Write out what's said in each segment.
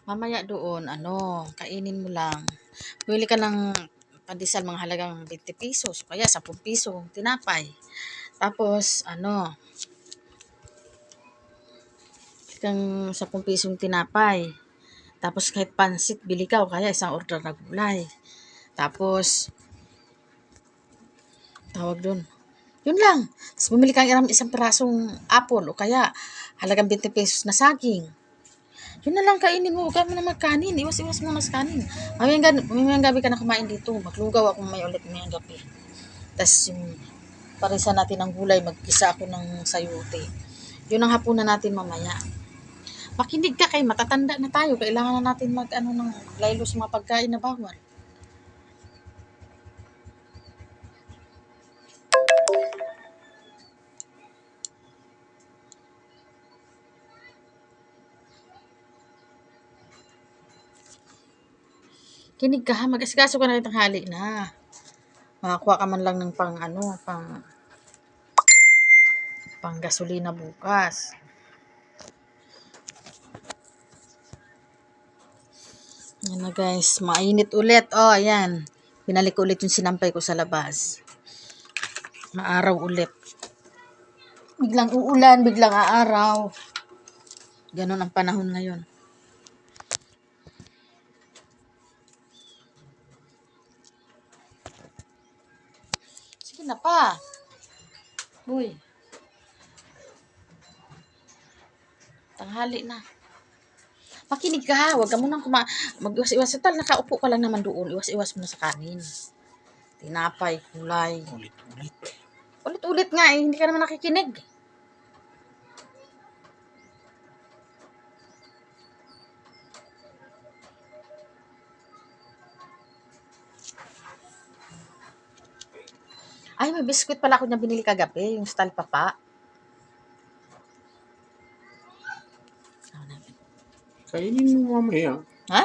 Mamaya doon, kainin mo lang. Bumili ka ng pandesal mga halagang 20 pesos, o kaya 10 piso, tinapay. Tapos, kang 10 pisong tinapay. Tapos kahit pansit, bili ka, o kaya isang order na gulay. Tapos, tawag doon. Yun lang. Tapos bumili kang isang pirasong apple, o kaya halagang 20 pesos na saging. Yun na lang kainin mo. Huwag ka mo na magkanin. Iwas-iwas muna sa kanin. Mamayang gabi ka na kumain dito. Maglugaw ako may ulit mamayang gabi. Tapos yung parisa natin ng gulay, magkisa ako ng sayote. Yun ang hapunan natin mamaya. Makinig ka kay matatanda na tayo. Kailangan na natin ng laylo sa mga pagkain na bawal. Kinig ka ha, mag-asikaso ka na ng tanghali na. Makakuha ka man lang ng pang gasolina bukas. Yan na guys, mainit ulit. Oh, ayan. Binalik ko ulit yung sinampay ko sa labas. Maaraw ulit. Biglang uulan, biglang aaraw. Ganon ang panahon ngayon. Sige na pa. Uy. Tanghali na. Makinig ka ha. Huwag ka munang mag-iwas-iwas. Tal, nakaupo ka lang naman doon. Iwas-iwas mo na sa kanin. Tinapay, kulay. Ulit-ulit. Ulit-ulit nga eh. Hindi ka naman nakikinig. Ay, may biskuit pala ako na binili kagabi. Yung style papa. Kainin mo mamaya. Ha?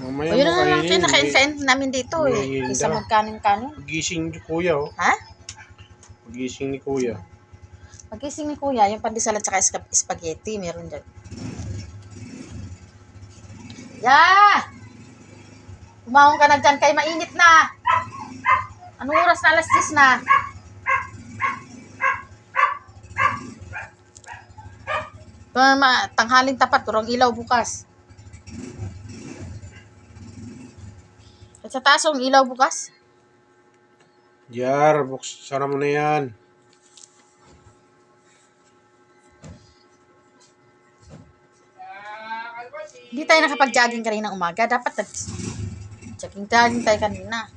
Mamaya O yun mo na lang. kainin. Kinakain namin dito eh. Kaysa magkanin-kanin. Pagising ni kuya, oh. Ha? Pagising ni kuya. Pagising ni kuya, yung pandesal at saka spaghetti. Meron dyan. Umahon ka na dyan. Kay mainit na. Anong oras na? Alas 10 na. Tanghaling tapat. Turang ilaw bukas. At sa taas ang ilaw bukas. Jar, sara mo na yan. Hindi tayo nakapag-jogging kanina umaga. Dapat jogging tayo kanina.